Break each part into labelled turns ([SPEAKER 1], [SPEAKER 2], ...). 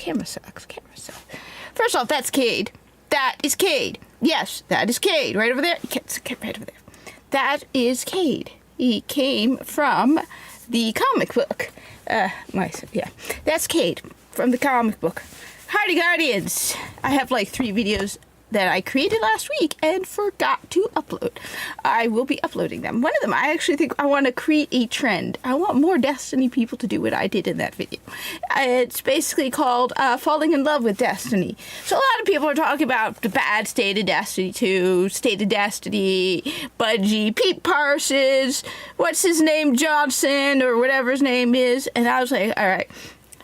[SPEAKER 1] camera sucks. First off, that's Cade. That is Cade. Yes, that is Cade. Right over there. Right over there. That is Cade. He came from the comic book. That's Cade from the comic book. Hardy Guardians. I have like 3 videos that I created last week and forgot to upload. I will be uploading them. One of them, I actually think I want to create a trend. I want more Destiny people to do what I did in that video. It's basically called Falling in Love with Destiny. So a lot of people are talking about the bad state of Destiny 2, State of Destiny, Bungie, Pete Parsons, what's his name, Johnson, or whatever his name is. And I was like, all right.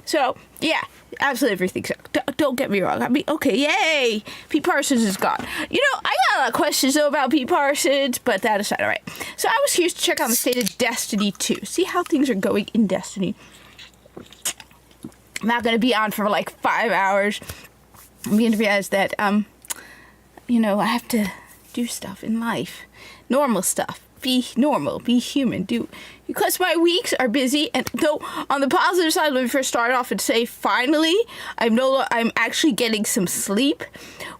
[SPEAKER 1] So, yeah. Absolutely everything. So don't get me wrong. I mean, okay, yay! Pete Parsons is gone. You know, I got a lot of questions though about Pete Parsons, but that aside, all right. So I was curious to check on the state of Destiny 2. See how things are going in Destiny. I'm not going to be on for like 5 hours. I'm beginning to realize that, you know, I have to do stuff in life. Normal stuff. Be normal, be human, because my weeks are busy. And though on the positive side, let me first start off and say, finally, I'm actually getting some sleep.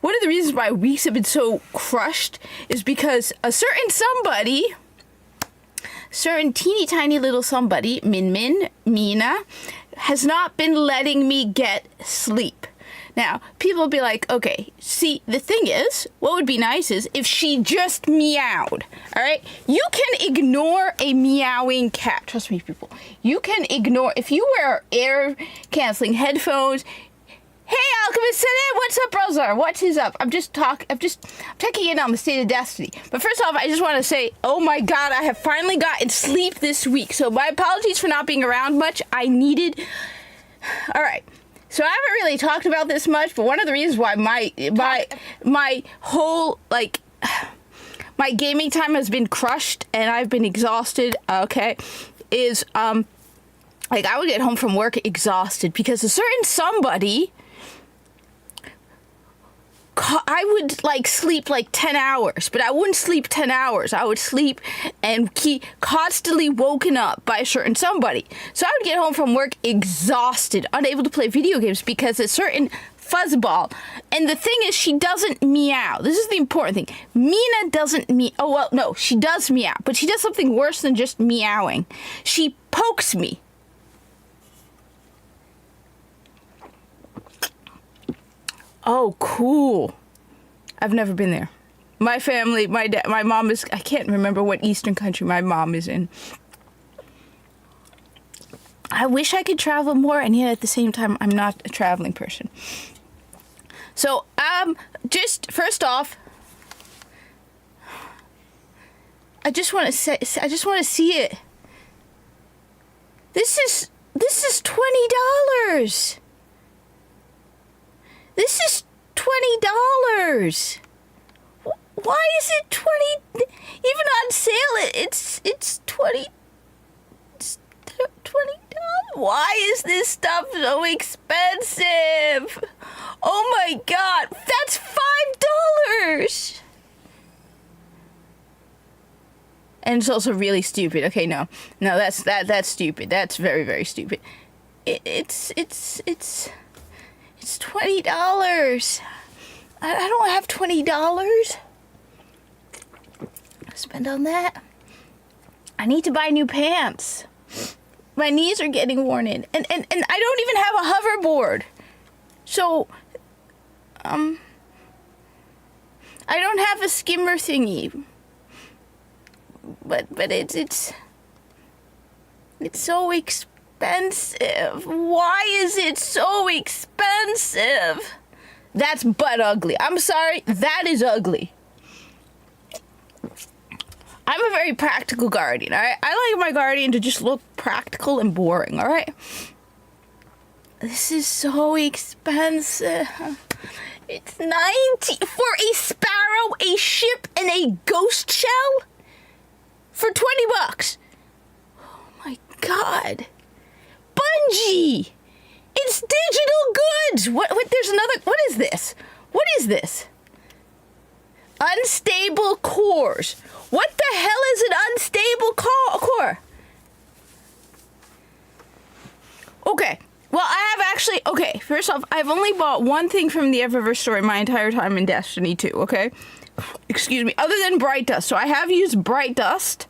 [SPEAKER 1] One of the reasons my weeks have been so crushed is because a certain teeny tiny little somebody, Mina, has not been letting me get sleep. Now, people will be like, okay, see, the thing is, what would be nice is if she just meowed, all right? You can ignore a meowing cat. Trust me, people. You can ignore, if you wear air-canceling headphones. Hey, Alchemist Today, what's up, Rosar? What is up? I'm checking in on the state of Destiny. But first off, I just want to say, oh my god, I have finally gotten sleep this week. So my apologies for not being around much. I needed, all right. So I haven't really talked about this much, but one of the reasons why my whole, like, my gaming time has been crushed and I've been exhausted, okay, is, like, I would get home from work exhausted because a certain somebody, I would, like, sleep, like, 10 hours, but I wouldn't sleep 10 hours. I would sleep and keep constantly woken up by a certain somebody. So I would get home from work exhausted, unable to play video games because a certain fuzzball. And the thing is, she doesn't meow. This is the important thing. Mina doesn't meow. Oh, well, no, she does meow, but she does something worse than just meowing. She pokes me. Oh, cool. I've never been there. My family, my mom is, I can't remember what Eastern country my mom is in. I wish I could travel more, and yet at the same time, I'm not a traveling person. So, just first off, I just want to see it. This is $20. This is $20. Why is it 20? Even on sale, it's 20. It's $20. Why is this stuff so expensive? Oh my god, that's $5. And it's also really stupid. Okay, no, that's stupid. That's very, very stupid. It's $20. I don't have $20. Spend on that. I need to buy new pants. My knees are getting worn in. And I don't even have a hoverboard. So, I don't have a skimmer thingy. But it's so expensive. Why is it so expensive? That's butt ugly. I'm sorry, that is ugly. I'm a very practical guardian, alright? I like my guardian to just look practical and boring, alright? This is so expensive. It's $90 for a sparrow, a ship, and a ghost shell? For $20. Oh my god. Bungie! It's digital goods! What, there's another, what is this? What is this? Unstable cores. What the hell is an unstable core? Okay, Well, I have actually, okay, first off, I've only bought one thing from the Eververse store in my entire time in Destiny 2, okay? Excuse me, other than Bright Dust. So I have used Bright Dust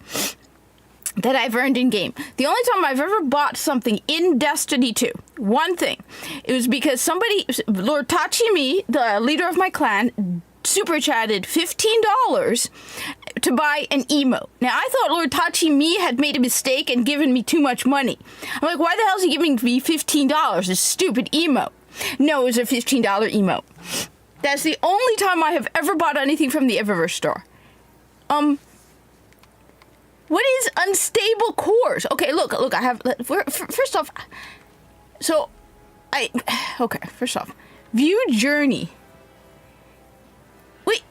[SPEAKER 1] that I've earned in game. The only time I've ever bought something in Destiny 2, one thing, it was because somebody, Lord Tachimi, the leader of my clan, super chatted $15 to buy an emote. Now, I thought Lord Tachimi had made a mistake and given me too much money. I'm like, why the hell is he giving me $15? This stupid emote. No, it was a $15 emote. That's the only time I have ever bought anything from the Eververse store. What is unstable cores? Okay, look, I have, first off, so, okay, first off, view journey. Wait,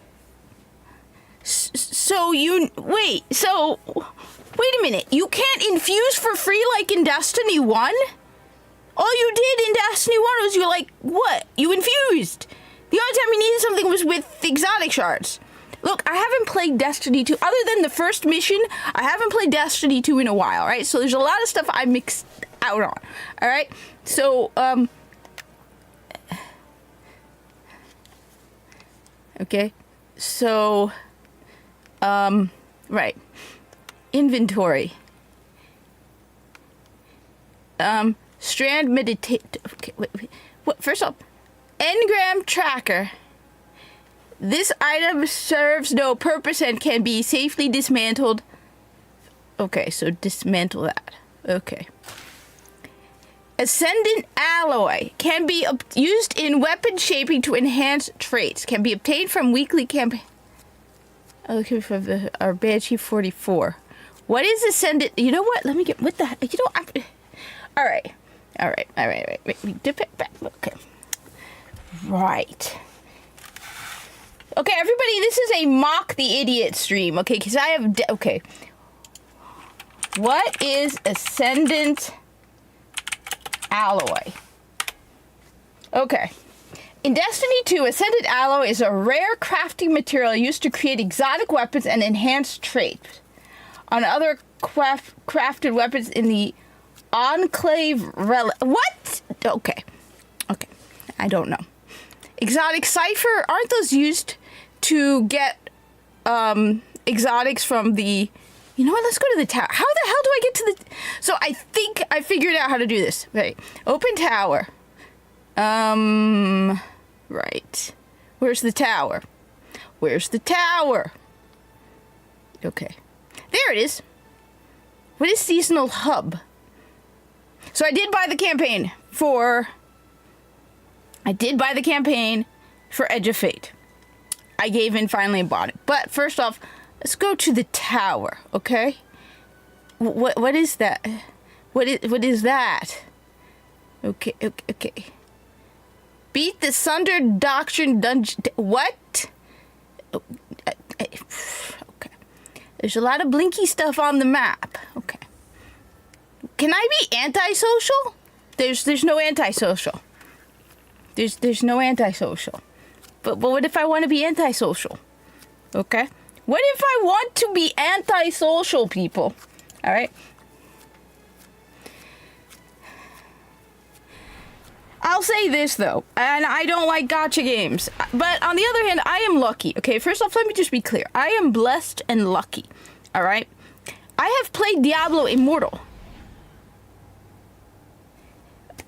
[SPEAKER 1] wait a minute, you can't infuse for free like in Destiny 1? All you did in Destiny 1 was you like, what? You infused. The only time you needed something was with exotic shards. Look, I haven't played Destiny 2, other than the first mission, I haven't played Destiny 2 in a while, right? So there's a lot of stuff I mixed out on, alright? So, okay, so, right, inventory, strand meditate, okay, wait, what, first off, engram tracker. This item serves no purpose and can be safely dismantled. Okay, so dismantle that. Okay. Ascendant alloy can be used in weapon shaping to enhance traits. Can be obtained from weekly campaign. Okay, from our Banshee 44. What is ascendant? You know what? Let me get. What the? You know. All right. Wait. Dip it back. Okay. Right. Okay, everybody, this is a mock the idiot stream, okay? Because I have, okay. What is Ascendant Alloy? Okay. In Destiny 2, Ascendant Alloy is a rare crafting material used to create exotic weapons and enhance traits on other crafted weapons in the Enclave What? Okay. I don't know. Exotic Cipher, aren't those used to get exotics from the, you know what, let's go to the tower. How the hell do I get to the, so I think I figured out how to do this. Right, open tower. Right, where's the tower? Okay, there it is. What is seasonal hub? So I did buy the campaign for Edge of Fate. I gave in finally and bought it. But first off, let's go to the tower, okay? What is that? What is that? Okay. Beat the Sunder Doctrine Dungeon. What? Okay. There's a lot of blinky stuff on the map. Okay. Can I be antisocial? There's no antisocial. There's no antisocial. But what if I want to be antisocial? Okay? What if I want to be antisocial, people? All right? I'll say this, though, and I don't like gacha games. But on the other hand, I am lucky. Okay, first off, let me just be clear. I am blessed and lucky. All right? I have played Diablo Immortal.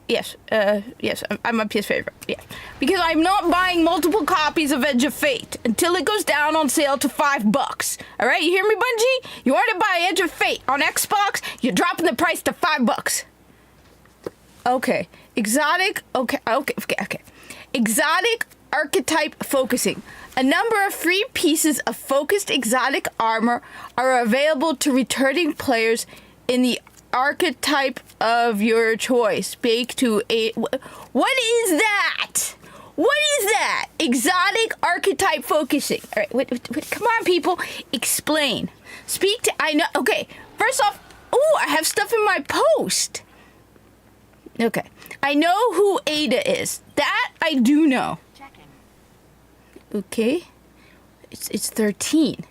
[SPEAKER 1] Yes, I'm my PS favorite, yeah. Because I'm not buying multiple copies of Edge of Fate until it goes down on sale to $5. Alright, you hear me, Bungie? You want to buy Edge of Fate on Xbox, you're dropping the price to $5. Okay, exotic, okay. Exotic archetype focusing. A number of free pieces of focused exotic armor are available to returning players in the archetype of your choice. Bake to a... What is that? What is that? Exotic archetype focusing. All right, wait, come on, people. Explain. Speak to... I know... Okay, first off... Oh, I have stuff in my post. Okay. I know who Ada is. That I do know. Checking. Okay. It's 13.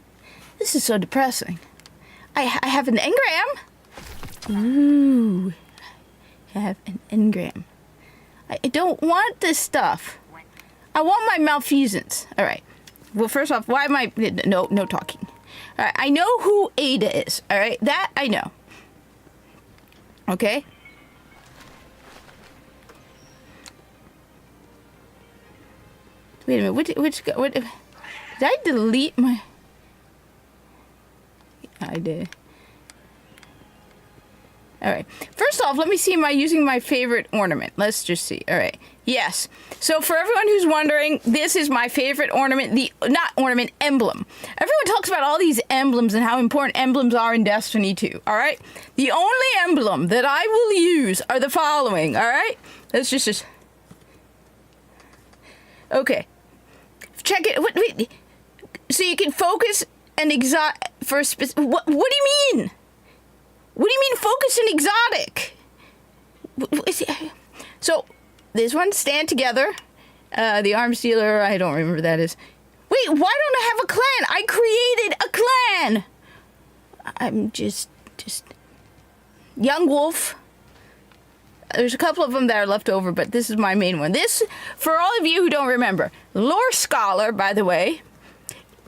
[SPEAKER 1] This is so depressing. I have an engram. Ooh, have an engram. I don't want this stuff. I want my malfeasance. All right. Well, first off, why am I... No talking. All right. I know who Ada is. All right. That I know. Okay? Wait a minute. What did I delete my... I did. All right. First off, let me see, am I using my favorite ornament? Let's just see. All right. Yes. So for everyone who's wondering, this is my favorite ornament, emblem. Everyone talks about all these emblems and how important emblems are in Destiny 2. All right. The only emblem that I will use are the following. All right. Let's just. Okay. Check it. Wait. So you can focus and exotic for a specific. What do you mean? What do you mean focus and exotic? So, this one, stand together. The arms dealer, I don't remember what that is. Wait, why don't I have a clan? I created a clan! I'm just... Young Wolf. There's a couple of them that are left over, but this is my main one. This, for all of you who don't remember, Lore Scholar, by the way,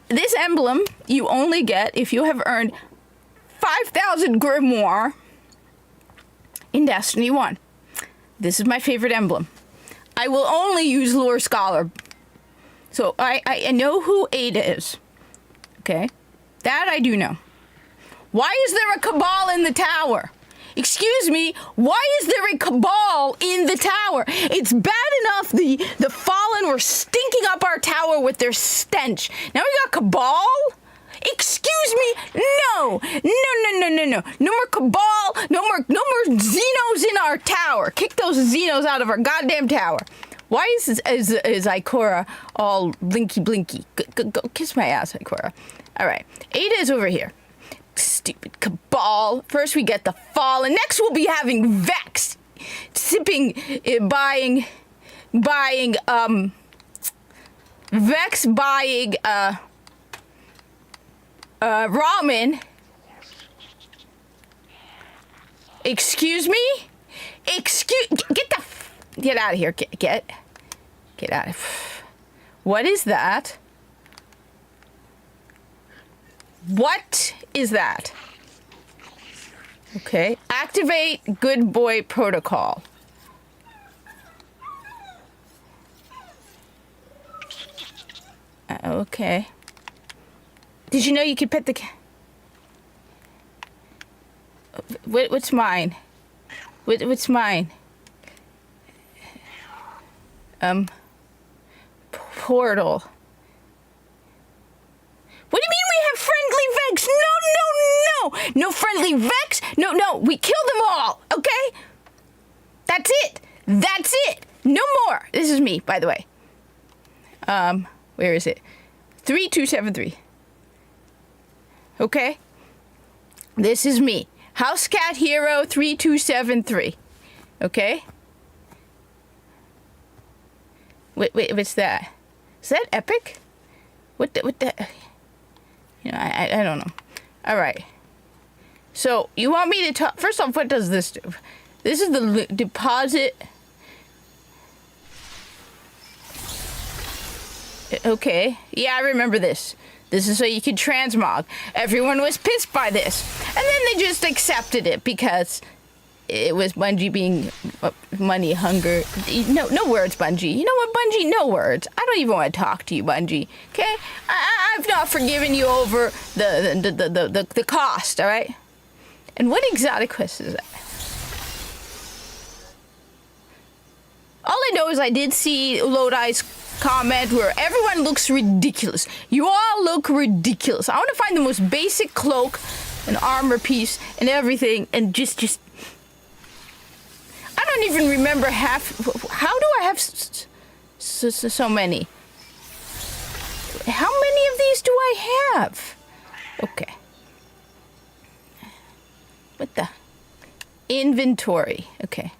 [SPEAKER 1] this emblem you only get if you have earned 5,000 Grimoire in Destiny 1. This is my favorite emblem. I will only use Lore Scholar. So I know who Ada is. Okay? That I do know. Why is there a cabal in the tower? Excuse me, why is there a cabal in the tower? It's bad enough the Fallen were stinking up our tower with their stench. Now we got cabal? Excuse me, no. No more cabal, no more Xenos in our tower. Kick those Xenos out of our goddamn tower. Why is Ikora all blinky blinky? Go kiss my ass, Ikora. All right, Ada is over here. Stupid cabal. First we get the Fallen. Next we'll be having Vex. Buying Vex buying ramen. Excuse me? Get out of here. Get out of. What is that? What is that? Okay. Activate Good Boy Protocol. Okay. Did you know you could pet the cat? What's mine? What's mine? Portal. What do you mean we have friendly Vex? No. No friendly Vex. No. We killed them all. Okay? That's it. No more. This is me, by the way. Where is it? 3273. Okay? This is me. House Cat Hero 3273. Okay? Wait, what's that? Is that epic? What the? You know, I don't know. All right. So, you want me to talk... First off, what does this do? This is the deposit... Okay. Yeah, I remember this. This is so you can transmog. Everyone was pissed by this. And then they just accepted it because it was Bungie being money hunger. No words, Bungie. You know what, Bungie? No words. I don't even want to talk to you, Bungie. Okay? I've not forgiven you over the cost, all right? And what exotic quest is that? All I know is I did see Lodi's comment where everyone looks ridiculous. You all look ridiculous. I want to find the most basic cloak and armor piece and everything and just I don't even remember half. How do I have so many? How many of these do I have? Okay. What the? Inventory. Okay.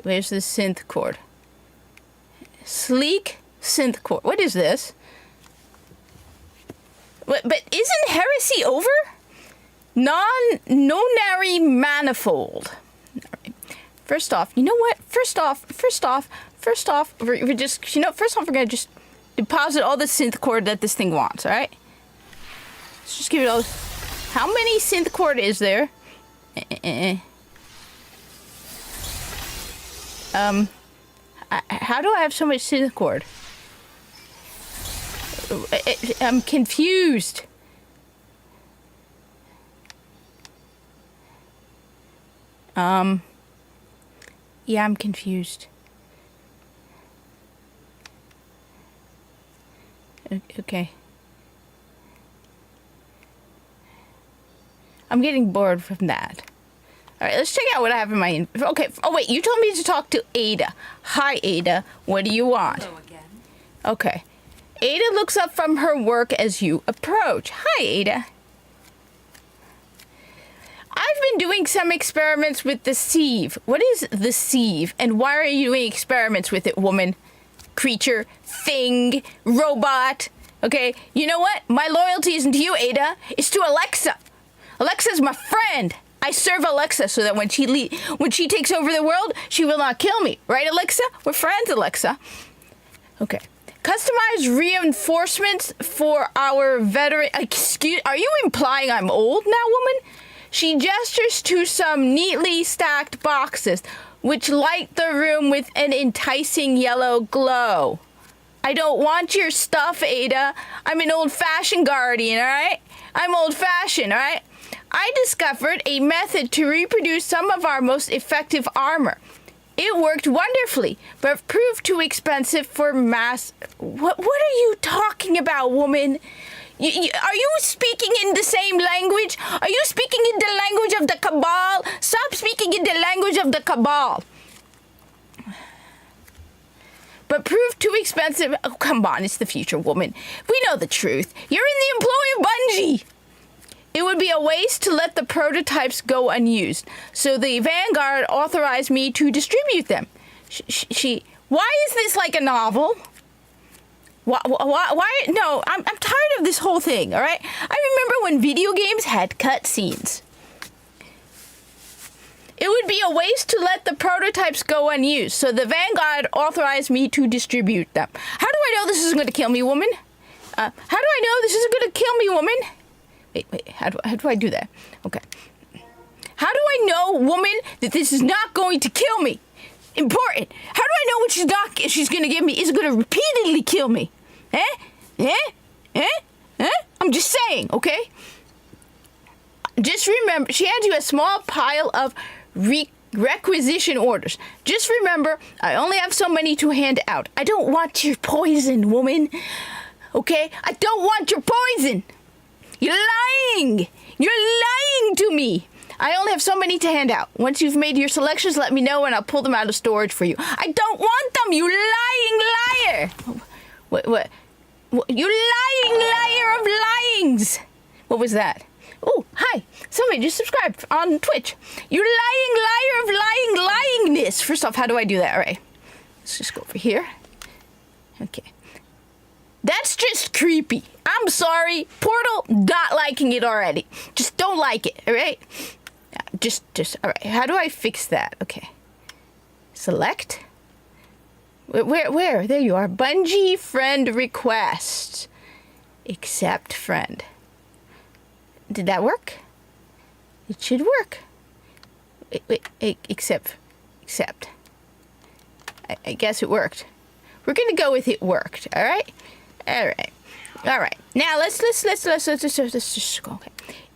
[SPEAKER 1] Where's the synth cord? Sleek synth core. What is this? But isn't heresy over? Non-nonary manifold. Right. First off, you know what? First off, we're just, you know, first off, we're gonna just deposit all the synth cord that this thing wants, all right? Let's just give it all. How many synth cord is there? How do I have so much synth cord? I'm confused. Yeah, I'm confused. Okay. I'm getting bored from that. All right, let's check out what I have in my... Okay, oh wait, you told me to talk to Ada. Hi, Ada. What do you want?
[SPEAKER 2] Hello again.
[SPEAKER 1] Okay. Ada looks up from her work as you approach. Hi, Ada. I've been doing some experiments with the sieve. What is the sieve, and why are you doing experiments with it, woman? Creature, thing, robot. Okay, you know what? My loyalty isn't to you, Ada. It's to Alexa. Alexa's my friend. I serve Alexa so that when she takes over the world, she will not kill me. Right, Alexa? We're friends, Alexa. Okay. Customized reinforcements for our veteran... are you implying I'm old now, woman? She gestures to some neatly stacked boxes, which light the room with an enticing yellow glow. I don't want your stuff, Ada. I'm an old-fashioned guardian, all right? I'm old-fashioned, all right? I discovered a method to reproduce some of our most effective armor. It worked wonderfully, but proved too expensive for mass... What are you talking about, woman? Are you speaking in the same language? Are you speaking in the language of the Cabal? Stop speaking in the language of the Cabal. But proved too expensive... Oh, come on, it's the future, woman. We know the truth. You're in the employ of Bungie. It would be a waste to let the prototypes go unused, so the Vanguard authorized me to distribute them. Why is this like a novel? Why? No, I'm tired of this whole thing, all right? I remember when video games had cutscenes. It would be a waste to let the prototypes go unused, so the Vanguard authorized me to distribute them. How do I know this isn't going to kill me, woman? How do I know this isn't going to kill me, woman? Wait, how do I do that? Okay. How do I know, woman, that this is not going to kill me? Important. How do I know what she's going to give me is going to repeatedly kill me? I'm just saying, okay? Just remember, she hands you a small pile of requisition orders. Just remember, I only have so many to hand out. I don't want your poison, woman. Okay? I don't want your poison. You're lying! You're lying to me! I only have so many to hand out. Once you've made your selections, let me know and I'll pull them out of storage for you. I don't want them, you lying liar! What? You lying liar of lyings! What was that? Oh, hi! Somebody just subscribed on Twitch. You lying liar of lyingness! First off, how do I do that? Alright. Let's just go over here. Okay. That's just creepy. I'm sorry. Portal, not liking it already. Just don't like it, alright? Just, alright. How do I fix that? Okay. Select. Where? There you are. Bungie friend request. Accept friend. Did that work? It should work. Wait, accept. I guess it worked. We're gonna go with it worked, alright? Alright. Now let's just go. Okay.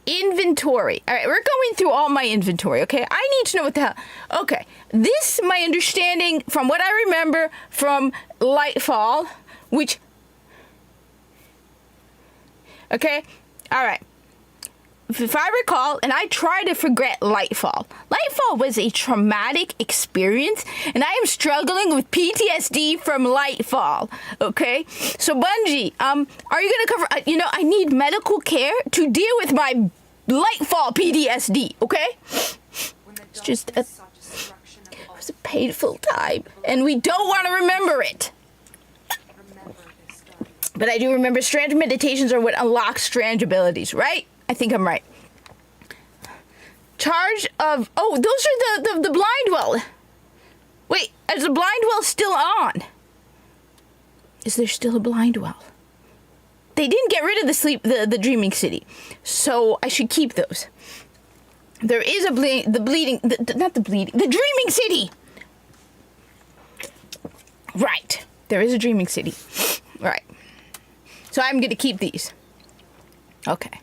[SPEAKER 1] Inventory. Alright, we're going through all my inventory, okay? I need to know what the hell. Okay. This, my understanding, from what I remember from Lightfall, which... Okay? Alright. If I recall, and I try to forget Lightfall. Lightfall was a traumatic experience, and I am struggling with PTSD from Lightfall, okay? So Bungie, are you gonna cover, I need medical care to deal with my Lightfall PTSD, okay? It's just it was a painful time, and we don't want to remember it. But I do remember Strange meditations are what unlocks Strange abilities, right? I think I'm right. Charge of... Oh, those are the blind well. Wait, is the blind well still on? Is there still a blind well? They didn't get rid of the Dreaming City, so I should keep those. There is a the Dreaming City! Right, there is a Dreaming City. Right. So I'm gonna keep these. Okay.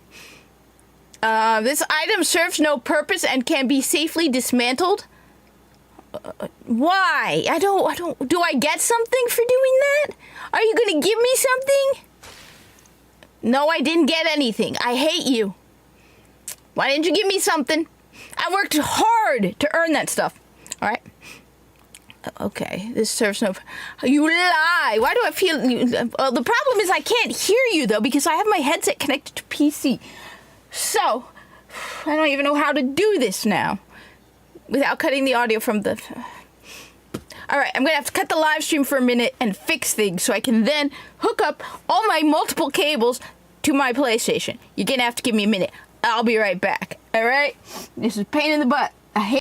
[SPEAKER 1] This item serves no purpose and can be safely dismantled. Why? I don't. Do I get something for doing that? Are you gonna give me something? No, I didn't get anything. I hate you. Why didn't you give me something? I worked hard to earn that stuff. All right. Okay, this serves no... You lie! Why do I feel... the problem is I can't hear you, though, because I have my headset connected to PC. So, I don't even know how to do this now. Without cutting the audio from the... Alright, I'm gonna have to cut the live stream for a minute and fix things so I can then hook up all my multiple cables to my PlayStation. You're gonna have to give me a minute. I'll be right back. Alright? This is a pain in the butt.